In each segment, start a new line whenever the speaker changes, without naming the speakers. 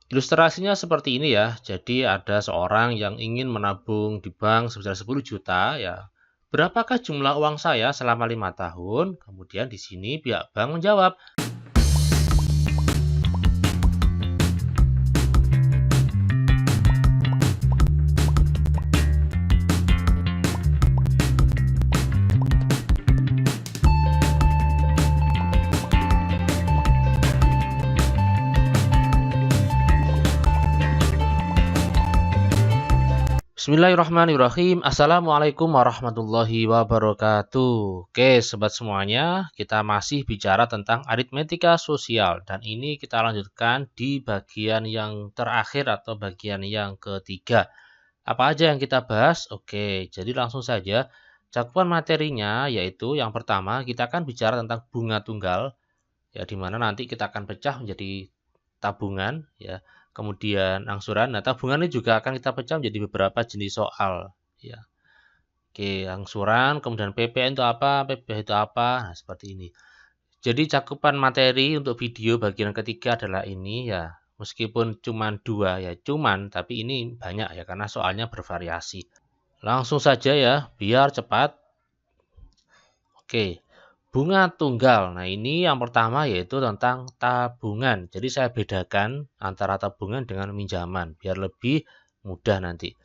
Ilustrasinya seperti ini ya. Jadi ada seorang yang ingin menabung di bank sebesar 10 juta ya. Berapakah jumlah uang saya selama 5 tahun? Kemudian di sini pihak bank menjawab, Bismillahirrahmanirrahim. Assalamualaikum warahmatullahi wabarakatuh. Oke, sobat semuanya, kita masih bicara tentang aritmetika sosial. Dan ini kita lanjutkan di bagian yang terakhir atau bagian yang ketiga. Apa aja yang kita bahas? Oke, jadi langsung saja. Cakupan materinya yaitu yang pertama kita akan bicara tentang bunga tunggal. Ya, di mana nanti kita akan pecah menjadi tabungan ya. Kemudian angsuran. Nah, tabungan ini juga akan kita pecah menjadi beberapa jenis soal ya. Oke, angsuran, kemudian PPN itu apa, PPh itu apa. Nah, seperti ini. Jadi cakupan materi untuk video bagian ketiga adalah ini ya. Meskipun cuma 2 ya, tapi ini banyak ya karena soalnya bervariasi. Langsung saja ya, biar cepat. Oke. Bunga tunggal. Nah, ini yang pertama yaitu tentang tabungan. Jadi saya bedakan antara tabungan dengan pinjaman biar lebih mudah nanti.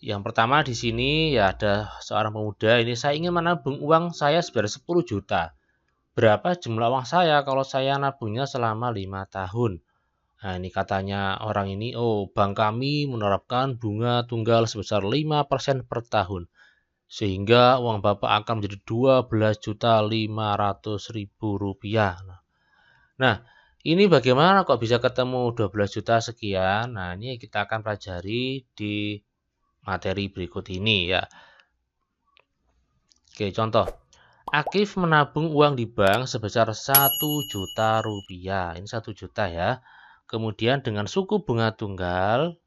Yang pertama di sini ya ada seorang pemuda, ini saya ingin menabung uang saya sebesar 10 juta. Berapa jumlah uang saya kalau saya nabungnya selama 5 tahun? Nah, ini katanya orang ini, oh, bank kami menerapkan bunga tunggal sebesar 5% per tahun. Sehingga uang Bapak akan menjadi Rp12.500.000. Nah, ini bagaimana kok bisa ketemu 12 juta sekian? Nah, ini kita akan pelajari di materi berikut ini ya. Oke, contoh. Akif menabung uang di bank sebesar 1 juta rupiah. Ini 1 juta ya. Kemudian dengan suku bunga tunggal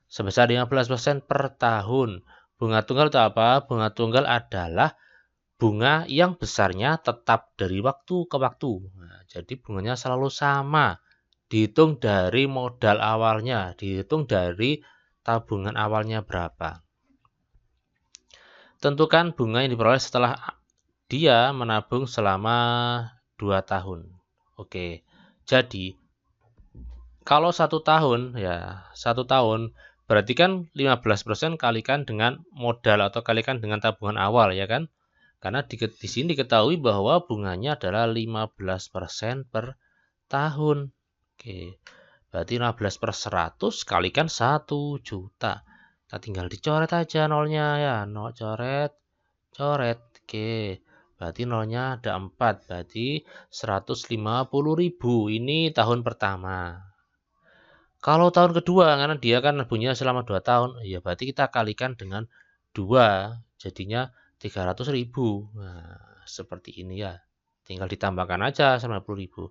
sebesar 15% per tahun. Bunga tunggal itu apa? Bunga tunggal adalah bunga yang besarnya tetap dari waktu ke waktu. Nah, jadi bunganya selalu sama. Dihitung dari modal awalnya, dihitung dari tabungan awalnya berapa. Tentukan bunga yang diperoleh setelah dia menabung selama 2 tahun. Oke, jadi kalau 1 tahun ya, 1 tahun berarti kan 15% kalikan dengan modal atau kalikan dengan tabungan awal ya kan? Karena di sini diketahui bahwa bunganya adalah 15% per tahun. Oke, berarti 15 per 100 kalikan 1 juta. Kita tinggal dicoret aja nolnya ya. Nol coret, coret. Oke, berarti nolnya ada 4. Berarti 150.000. Ini tahun pertama. Kalau tahun kedua, karena dia kan punya selama 2 tahun, ya berarti kita kalikan dengan 2. Jadinya 300.000. Nah, seperti ini ya. Tinggal ditambahkan aja 90.000.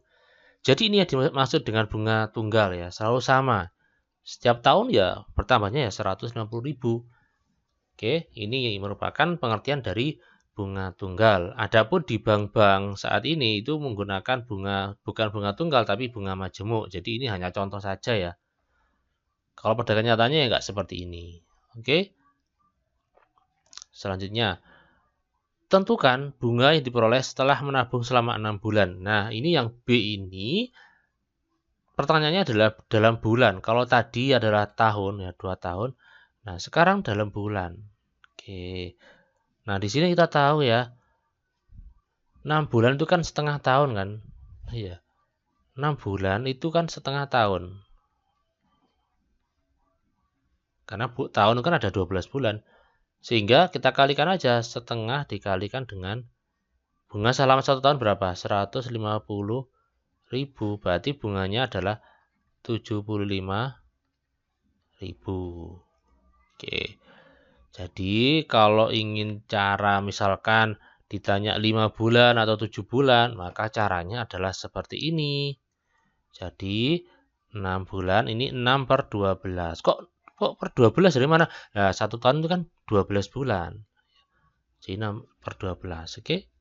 Jadi ini yang dimaksud dengan bunga tunggal ya, selalu sama. Setiap tahun ya bertambahnya ya 150.000. Oke, ini merupakan pengertian dari bunga tunggal. Adapun di bank-bank saat ini itu menggunakan bunga bukan bunga tunggal tapi bunga majemuk. Jadi ini hanya contoh saja ya. Kalau pada kenyataannya ya nggak seperti ini. Oke. Selanjutnya, tentukan bunga yang diperoleh setelah menabung selama 6 bulan. Nah, ini yang B ini pertanyaannya adalah dalam bulan. Kalau tadi adalah tahun ya, 2 tahun. Nah, sekarang dalam bulan. Oke. Nah, di sini kita tahu ya, 6 bulan itu kan setengah tahun kan? Iya. 6 bulan itu kan setengah tahun. Karena tahun kan ada 12 bulan. Sehingga kita kalikan aja setengah dikalikan dengan bunga selama 1 tahun berapa? 150.000. Berarti bunganya adalah 75.000. Oke. Jadi kalau ingin cara misalkan ditanya 5 bulan atau 7 bulan, maka caranya adalah seperti ini. Jadi 6 bulan ini 6 per 12. Kok per 12 dari mana? Nah, 1 tahun itu kan 12 bulan. Jadi 6 per 12. Oke.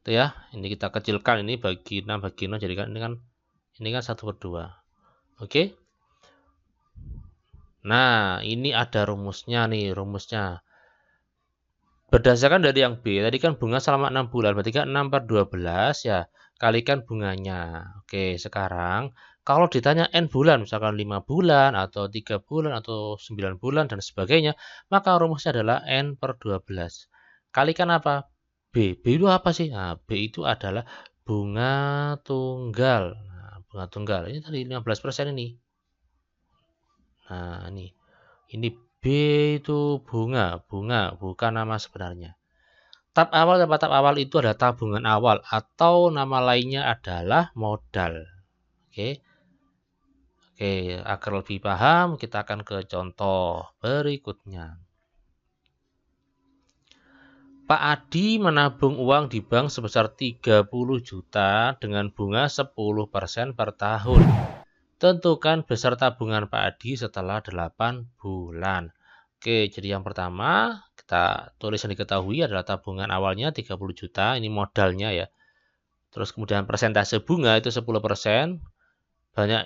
Itu ya. Ini kita kecilkan ini bagi 6 bagi 0 jadikan ini kan 1 per 2. Oke. Nah, ini ada rumusnya nih, rumusnya. Berdasarkan dari yang B, tadi kan bunga selama 6 bulan, berarti kan 6 per 12 ya, kalikan bunganya. Oke, sekarang kalau ditanya N bulan, misalkan 5 bulan, atau 3 bulan, atau 9 bulan, dan sebagainya, maka rumusnya adalah N per 12. Kalikan apa? B. B itu apa sih? Nah, B itu adalah bunga tunggal. Nah, bunga tunggal, ini tadi 15% ini. Nah, ini B itu bunga, bukan nama sebenarnya. Tab awal itu adalah tabungan awal atau nama lainnya adalah modal. Oke. Oke, agar lebih paham kita akan ke contoh berikutnya. Pak Adi menabung uang di bank sebesar 30 juta dengan bunga 10% per tahun. Tentukan besar tabungan Pak Adi setelah 8 bulan. Oke, jadi yang pertama kita tulis yang diketahui adalah tabungan awalnya 30 juta, ini modalnya ya. Terus kemudian persentase bunga itu 10%.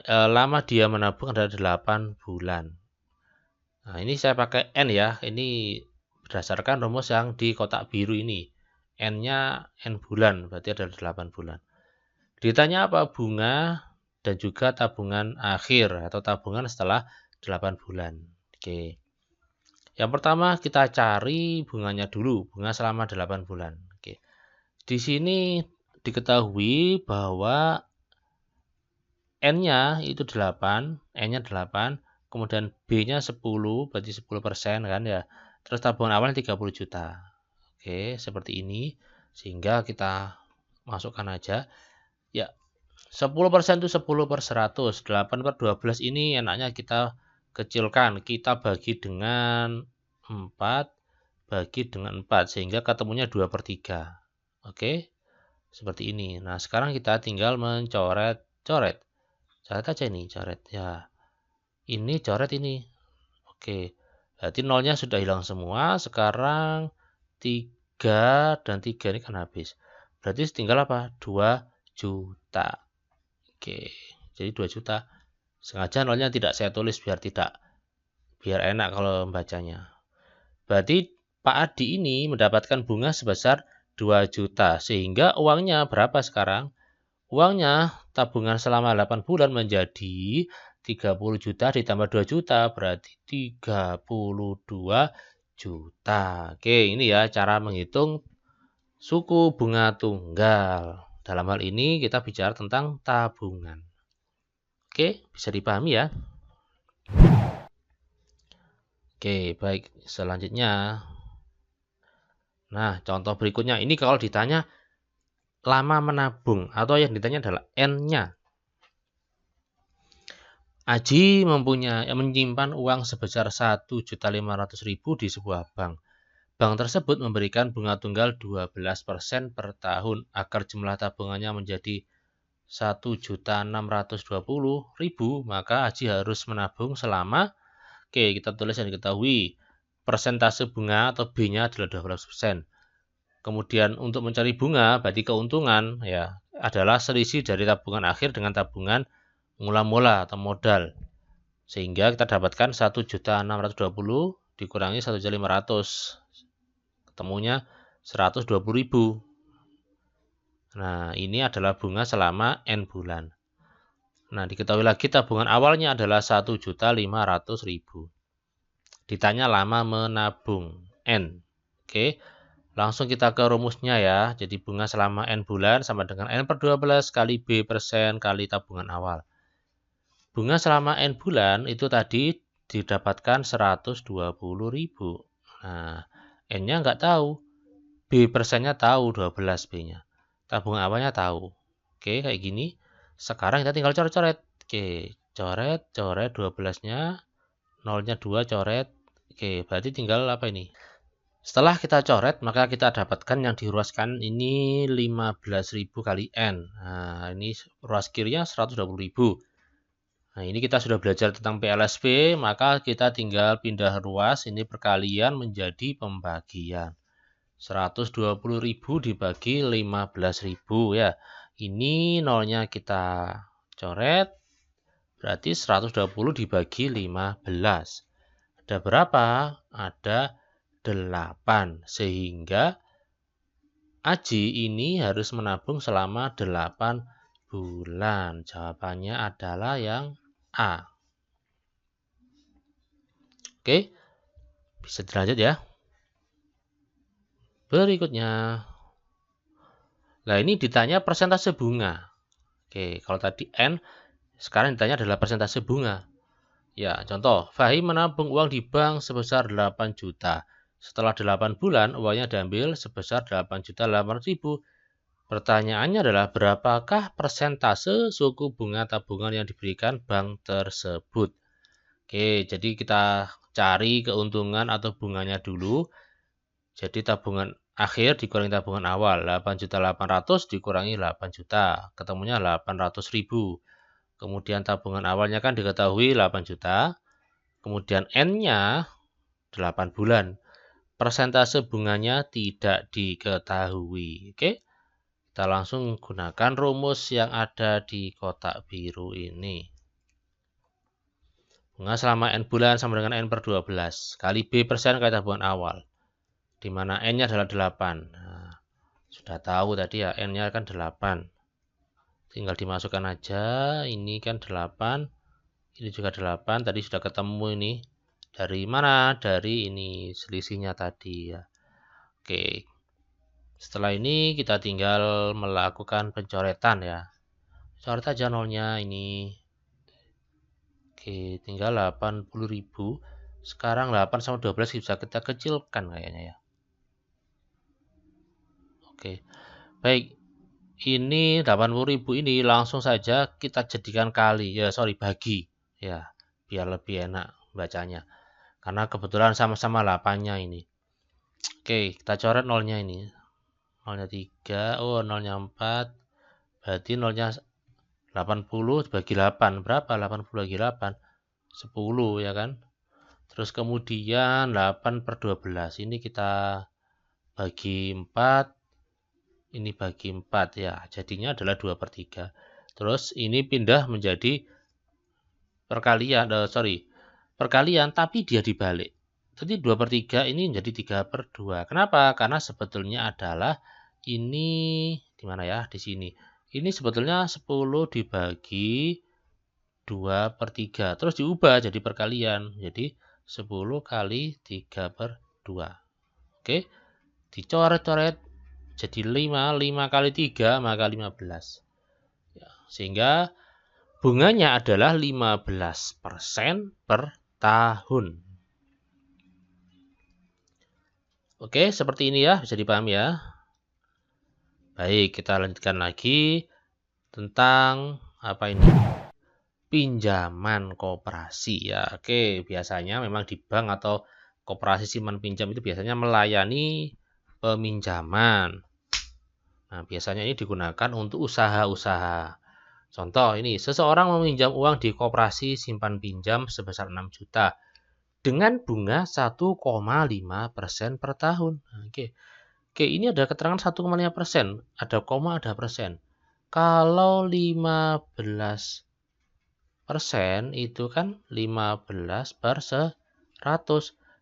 Lama dia menabung adalah 8 bulan. Nah, ini saya pakai N ya. Ini berdasarkan rumus yang di kotak biru ini. N-nya N bulan, berarti adalah 8 bulan. Ditanya apa? Bunga dan juga tabungan akhir atau tabungan setelah 8 bulan. Oke. Yang pertama kita cari bunganya dulu, bunga selama 8 bulan. Oke. Di sini diketahui bahwa N-nya itu 8, N-nya 8, kemudian B-nya 10, berarti 10% kan ya. Terus tabungan awalnya 30 juta. Oke, seperti ini. Sehingga kita masukkan aja. Ya, 10% itu 10 per 100. 8 per 12 ini enaknya kita kecilkan. Kita bagi dengan 4, bagi dengan 4. Sehingga ketemunya 2 per 3. Oke, seperti ini. Nah, sekarang kita tinggal mencoret-coret. Coret aja ini, coret ya. Ini coret ini. Oke. Berarti nolnya sudah hilang semua. Sekarang 3 dan 3 ini kan habis. Berarti tinggal apa? 2 juta. Oke. Jadi 2 juta. Sengaja nolnya tidak saya tulis biar enak kalau membacanya. Berarti Pak Adi ini mendapatkan bunga sebesar 2 juta. Sehingga uangnya berapa sekarang? Uangnya tabungan selama 8 bulan menjadi 30 juta ditambah 2 juta berarti 32 juta. Oke, ini ya cara menghitung suku bunga tunggal. Dalam hal ini kita bicara tentang tabungan. Oke, bisa dipahami ya? Oke, baik. Selanjutnya. Nah, contoh berikutnya. Ini kalau ditanya lama menabung atau yang ditanya adalah N-nya. Aji menyimpan uang sebesar 1.500.000 di sebuah bank. Bank tersebut memberikan bunga tunggal 12% per tahun agar jumlah tabungannya menjadi 1.620.000, maka Aji harus menabung selama, oke, kita tulis yang diketahui, persentase bunga atau B-nya adalah 12%. Kemudian untuk mencari bunga, berarti keuntungan ya adalah selisih dari tabungan akhir dengan tabungan mula-mula atau modal. Sehingga kita dapatkan 1.620 dikurangi 1.500. Ketemunya 120.000. Nah, ini adalah bunga selama N bulan. Nah, diketahui lagi tabungan awalnya adalah 1.500.000. Ditanya lama menabung N. Oke. Langsung kita ke rumusnya ya. Jadi bunga selama N bulan sama dengan N per 12 kali B persen kali tabungan awal. Bunga selama N bulan itu tadi didapatkan 120.000. Nah, N-nya nggak tahu. B persennya tahu 12 B-nya. Tabungan awalnya tahu. Oke, kayak gini. Sekarang kita tinggal coret-coret. Oke, coret 12-nya. Nolnya 2 coret. Oke, berarti tinggal apa ini? Setelah kita coret, maka kita dapatkan yang diruaskan ini 15.000 kali N. Nah, ini ruas kirinya 120.000. Nah, ini kita sudah belajar tentang PLSP, maka kita tinggal pindah ruas, ini perkalian menjadi pembagian. 120.000 dibagi 15.000 ya. Ini nolnya kita coret, Berarti 120 dibagi 15. Ada berapa? Ada 8. Sehingga Aji ini harus menabung selama 8 bulan. Jawabannya adalah yang A. Oke, bisa dilanjut ya. Berikutnya. Nah, ini ditanya persentase bunga. Oke, kalau tadi N, sekarang ditanya adalah persentase bunga. Ya, contoh, Fahim menabung uang di bank sebesar 8 juta. Setelah 8 bulan, uangnya diambil sebesar 8.800.000. Pertanyaannya adalah berapakah persentase suku bunga tabungan yang diberikan bank tersebut? Oke, jadi kita cari keuntungan atau bunganya dulu. Jadi tabungan akhir dikurangi tabungan awal. 8.800.000 dikurangi 8 juta. Ketemunya 800.000. Kemudian tabungan awalnya kan diketahui 8 juta. Kemudian N-nya 8 bulan. Persentase bunganya tidak diketahui. Oke. Kita langsung gunakan rumus yang ada di kotak biru ini. Bunga selama N bulan sama dengan N per 12. Kali B persen kali tabungan awal. Di mana N-nya adalah 8. Nah, sudah tahu tadi ya, N-nya kan 8. Tinggal dimasukkan aja. Ini kan 8. Ini juga 8. Tadi sudah ketemu ini. Dari mana? Dari ini selisihnya tadi ya. Oke. Setelah ini kita tinggal melakukan pencoretan ya. Coret aja nolnya ini. Oke, tinggal 80.000. Sekarang 8 sama 12 bisa kita kecilkan kayaknya ya. Oke. Baik. Ini 80.000 ini langsung saja kita jadikan kali. Ya, sorry, bagi. Ya, biar lebih enak bacanya. Karena kebetulan sama-sama 8-nya ini. Oke, kita coret nolnya ini. Nolnya 3, oh nolnya 4, berarti nolnya 80 bagi 8, berapa 80 bagi 8? 10 ya kan. Terus kemudian 8 per 12, ini kita bagi 4, ini bagi 4 ya, jadinya adalah 2 per 3. Terus ini pindah menjadi perkalian, perkalian tapi dia dibalik. Jadi 2 per 3 ini menjadi 3 per 2. Kenapa? Karena sebetulnya adalah ini di mana ya? Di sini. Ini sebetulnya 10 dibagi 2 per 3. Terus diubah jadi perkalian. Jadi 10 kali 3 per 2. Oke. Dicoret-coret jadi 5. 5 kali 3 maka 15. Ya, sehingga bunganya adalah 15% per tahun. Oke, seperti ini ya, bisa dipahami ya. Baik, kita lanjutkan lagi tentang apa ini? Pinjaman koperasi ya. Oke, biasanya memang di bank atau koperasi simpan pinjam itu biasanya melayani peminjaman. Nah, biasanya ini digunakan untuk usaha-usaha. Contoh ini, seseorang meminjam uang di koperasi simpan pinjam sebesar 6 juta. Dengan bunga 1,5% per tahun. Oke. Oke, ini ada keterangan 1,5%. Ada koma, ada persen. Kalau 15% itu kan 15 per 100.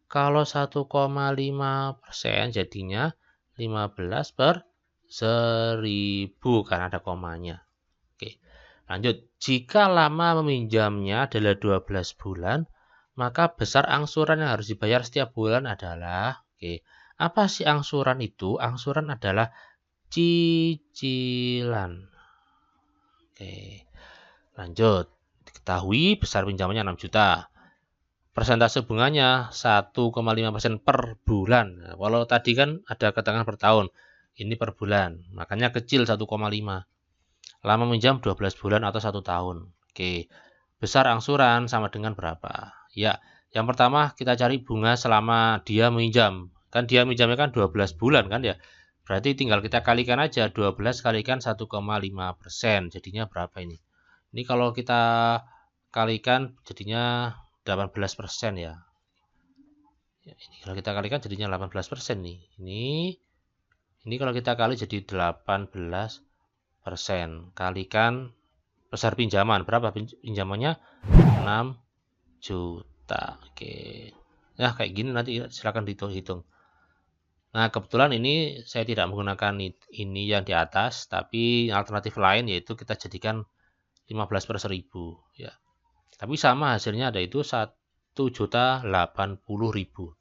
Kalau 1,5% jadinya 15 per 1000 karena ada komanya. Oke. Lanjut. Jika lama meminjamnya adalah 12 bulan, maka besar angsuran yang harus dibayar setiap bulan adalah, apa sih angsuran itu? Angsuran adalah cicilan. Lanjut. Diketahui besar pinjamannya 6 juta. Persentase bunganya 1,5% per bulan. Nah, kalau tadi kan ada keterangan per tahun. Ini per bulan. Makanya kecil 1,5. Lama minjam 12 bulan atau 1 tahun. Besar angsuran sama dengan berapa? Ya, yang pertama kita cari bunga selama dia minjam. Kan dia minjamnya kan 12 bulan kan ya. Berarti tinggal kita kalikan aja 12 kalikan 1,5%. Jadinya berapa ini? Ini kalau kita kalikan jadinya 18% ya. Ini kalau kita kalikan jadinya 18% nih. Ini kalau kita kali jadi 18%. Kalikan Besar pinjaman, berapa pinjamannya? 6 juta. Oke. Nah, kayak gini nanti silakan dihitung. Nah, kebetulan ini saya tidak menggunakan ini yang di atas, tapi alternatif lain yaitu kita jadikan 15/1000 ya. Tapi sama hasilnya, ada itu 1.080.000.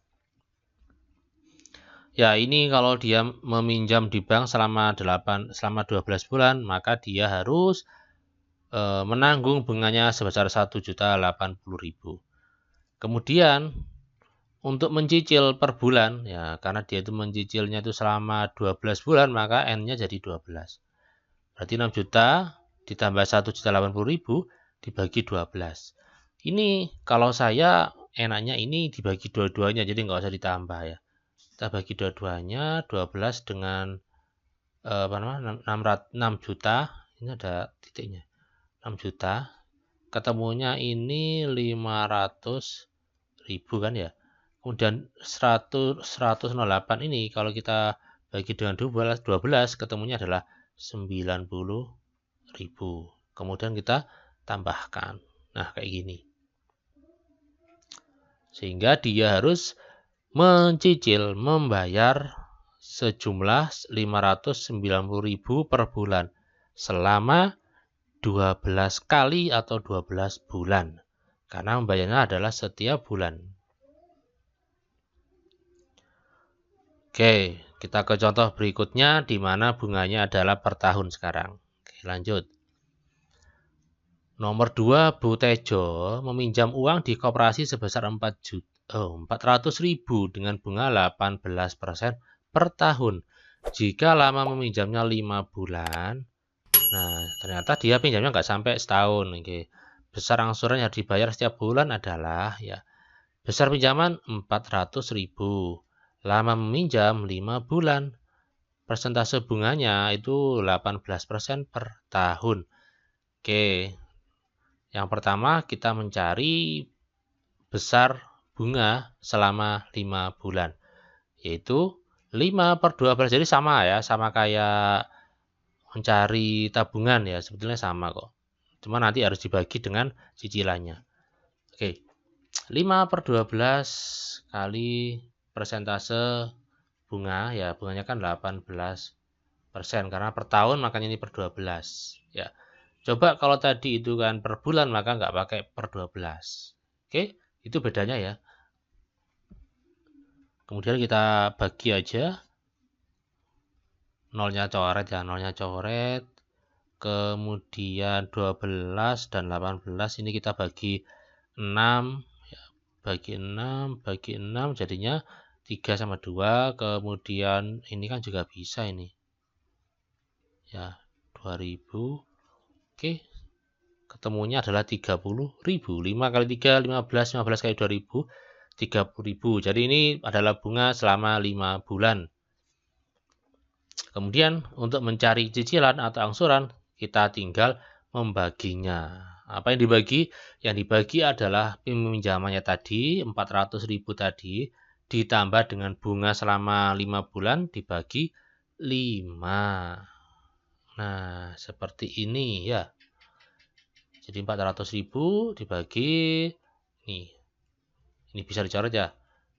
Ya, ini kalau dia meminjam di bank selama 12 bulan, maka dia harus menanggung bunganya sebesar 1.080.000. Kemudian untuk mencicil per bulan, ya karena dia itu mencicilnya itu selama 12 bulan, maka N-nya jadi 12. Berarti 6 juta ditambah 1.080.000 dibagi 12. Ini kalau saya enaknya ini dibagi dua-duanya, jadi nggak usah ditambah ya. Kita bagi dua-duanya, 12 dengan 6 juta, ini ada titiknya, 6 juta, ketemunya ini 500.000 kan ya. Kemudian 108 ini kalau kita bagi dengan 12 ketemunya adalah 90.000. Kemudian kita tambahkan. Nah, kayak gini. Sehingga dia harus mencicil, membayar sejumlah 590.000 per bulan selama 12 kali atau 12 bulan. Karena membayarnya adalah setiap bulan. Oke, kita ke contoh berikutnya di mana bunganya adalah per tahun sekarang. Oke, lanjut. Nomor 2, Bu Tejo meminjam uang di koperasi sebesar 400.000 dengan bunga 18% per tahun. Jika lama meminjamnya 5 bulan, nah ternyata dia pinjamnya nggak sampai setahun. Oke. Besar angsuran yang dibayar setiap bulan adalah ya besar pinjaman 400.000. Lama meminjam 5 bulan. Persentase bunganya itu 18% per tahun. Oke. Yang pertama kita mencari besar bunga selama 5 bulan. Yaitu 5/12. Jadi sama ya, sama kayak mencari tabungan ya, sebetulnya sama kok. Cuma nanti harus dibagi dengan cicilannya. Oke. 5/12 kali persentase bunga, ya bunganya kan 18% karena per tahun, makanya ini per 12 ya. Coba kalau tadi itu kan per bulan, maka nggak pakai per 12. Oke, itu bedanya ya. Kemudian kita bagi aja. Nolnya coret ya, nolnya coret. Kemudian 12 dan 18 ini kita bagi 6. Ya, bagi 6 jadinya 3/2. Kemudian ini kan juga bisa ini. Ya, 2.000. Oke, ketemunya adalah 30.000. 5 kali 3, 15. 15 kali 2.000, 30.000. Jadi ini adalah bunga selama 5 bulan. Kemudian untuk mencari cicilan atau angsuran, kita tinggal membaginya. Apa yang dibagi? Yang dibagi adalah pinjamannya tadi, 400.000 tadi, ditambah dengan bunga selama 5 bulan dibagi 5. Nah, seperti ini ya. Jadi 400.000 dibagi nih. Ini bisa dicoret ya.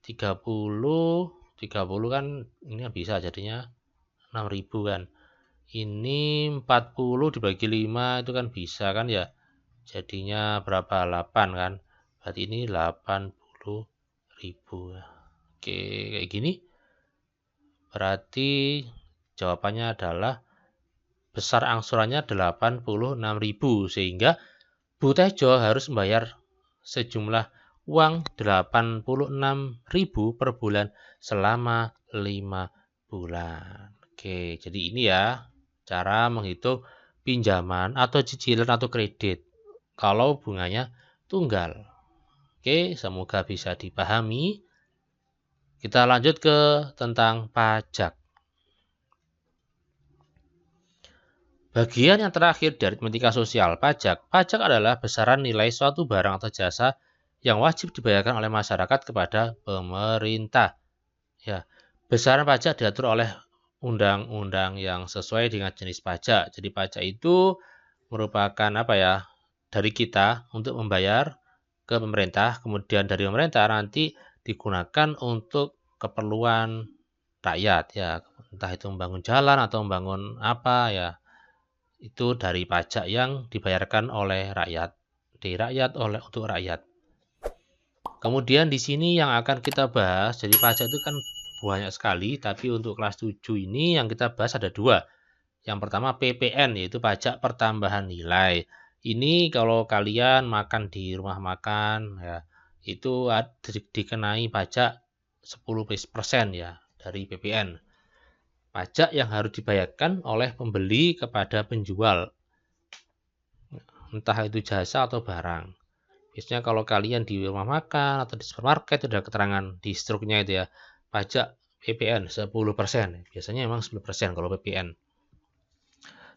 30 kan ini bisa jadinya 6.000 kan. Ini 40 dibagi 5 itu kan bisa kan ya. Jadinya berapa? 8 kan. Berarti ini 80.000. Oke, kayak gini. Berarti jawabannya adalah besar angsurannya 86.000, sehingga Bu Tejo harus membayar sejumlah uang 86.000 per bulan selama 5 bulan. Oke, jadi ini ya cara menghitung pinjaman atau cicilan atau kredit kalau bunganya tunggal. Oke, semoga bisa dipahami. Kita lanjut ke tentang pajak. Bagian yang terakhir dari aritmetika sosial, pajak. Pajak adalah besaran nilai suatu barang atau jasa yang wajib dibayarkan oleh masyarakat kepada pemerintah. Ya, besaran pajak diatur oleh undang-undang yang sesuai dengan jenis pajak. Jadi pajak itu merupakan apa ya, dari kita untuk membayar ke pemerintah, kemudian dari pemerintah nanti digunakan untuk keperluan rakyat ya, entah itu membangun jalan atau membangun apa ya, itu dari pajak yang dibayarkan oleh rakyat, dari rakyat oleh untuk rakyat. Kemudian di sini yang akan kita bahas, jadi pajak itu kan banyak sekali, tapi untuk kelas 7 ini yang kita bahas ada dua. Yang pertama PPN, yaitu pajak pertambahan nilai. Ini kalau kalian makan di rumah makan ya, itu dikenai pajak 10% ya dari PPN. Pajak yang harus dibayarkan oleh pembeli kepada penjual, entah itu jasa atau barang. Biasanya kalau kalian di rumah makan atau di supermarket itu ada keterangan di struknya itu ya, pajak PPN 10%. Biasanya memang 10% kalau PPN.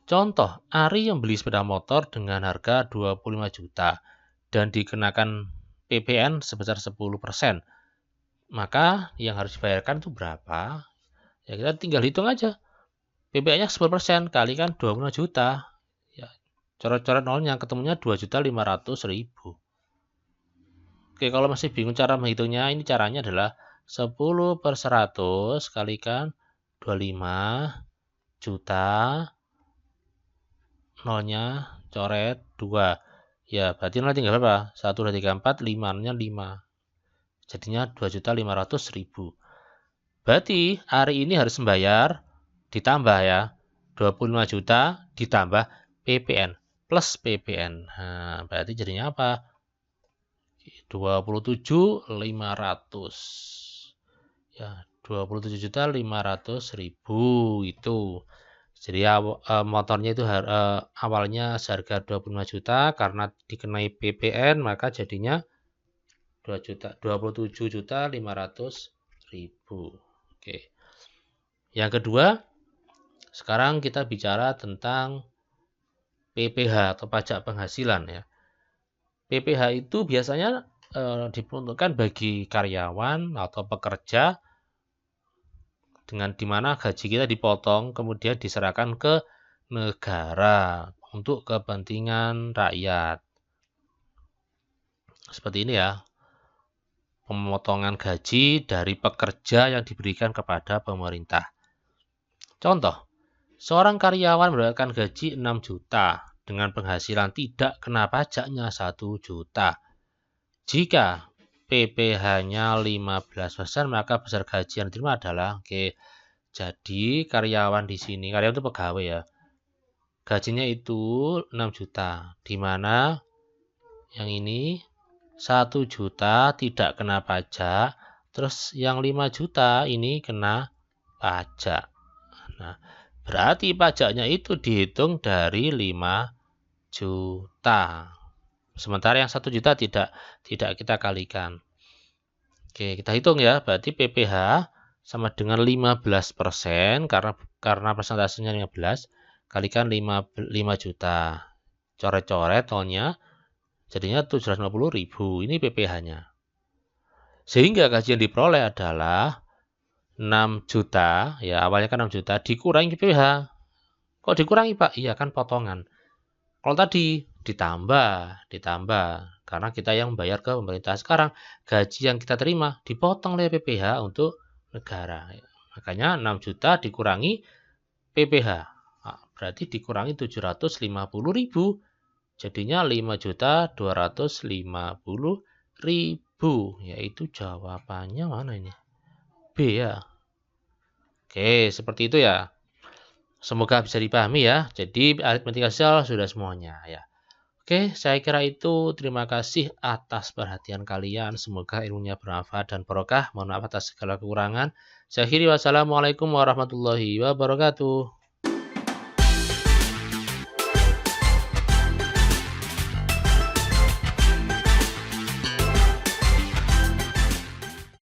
Contoh, Ari yang beli sepeda motor dengan harga 25 juta dan dikenakan PPN sebesar 10%. Maka yang harus dibayarkan itu berapa? Ya kita tinggal hitung aja. PPN-nya 10% kalikan 25 juta. Ya, coret-coret nolnya ketemunya 2.500.000. Oke, kalau masih bingung cara menghitungnya, ini caranya adalah 10/100 kalikan 25 juta, nolnya coret 2. Ya, berarti nol tinggal berapa? 1, 2, 3, 4, 5, nya 5. Jadinya 2.500.000. Berarti hari ini harus membayar ditambah ya, 25 juta ditambah PPN plus PPN. Nah, berarti jadinya apa? 27.500 ya, 27.500.000 itu. Jadi motornya itu awalnya seharga 25 juta, karena dikenai PPN maka jadinya 27.500.000. Oke. Yang kedua, sekarang kita bicara tentang PPh atau pajak penghasilan ya. PPh itu biasanya diperuntukkan bagi karyawan atau pekerja, dengan dimana gaji kita dipotong kemudian diserahkan ke negara untuk kepentingan rakyat. Seperti ini ya, pemotongan gaji dari pekerja yang diberikan kepada pemerintah. Contoh, seorang karyawan mendapatkan gaji 6 juta dengan penghasilan tidak kena pajaknya 1 juta. Jika PPh-nya 15%, maka besar gaji yang diterima adalah jadi karyawan di sini, karyawan itu pegawai ya. Gajinya itu 6 juta, di mana yang ini 1 juta tidak kena pajak, terus yang 5 juta ini kena pajak. Nah, berarti pajaknya itu dihitung dari 5 juta. Sementara yang 1 juta tidak kita kalikan. Oke, kita hitung ya. Berarti PPh sama dengan 15%, karena persentasenya 15, kalikan 5 juta. Coret-coret tolnya, jadinya 750.000. Ini PPh-nya. Sehingga gaji yang diperoleh adalah 6 juta. Ya, awalnya kan 6 juta dikurangi PPh. Kok dikurangi, Pak? Iya, kan potongan. Kalau tadi ditambah, karena kita yang membayar ke pemerintah. Sekarang gaji yang kita terima dipotong oleh PPh untuk negara. Makanya 6 juta dikurangi PPh. Nah, berarti dikurangi 750.000. Jadinya 5.250.000. Yaitu jawabannya mana ini? B ya. Oke, seperti itu ya. Semoga bisa dipahami ya. Jadi aritmetika sosial sudah semuanya ya. Oke, saya kira itu. Terima kasih atas perhatian kalian. Semoga ilmunya bermanfaat dan barokah. Mohon maaf atas segala kekurangan. Saya akhiri, wassalamualaikum warahmatullahi wabarakatuh.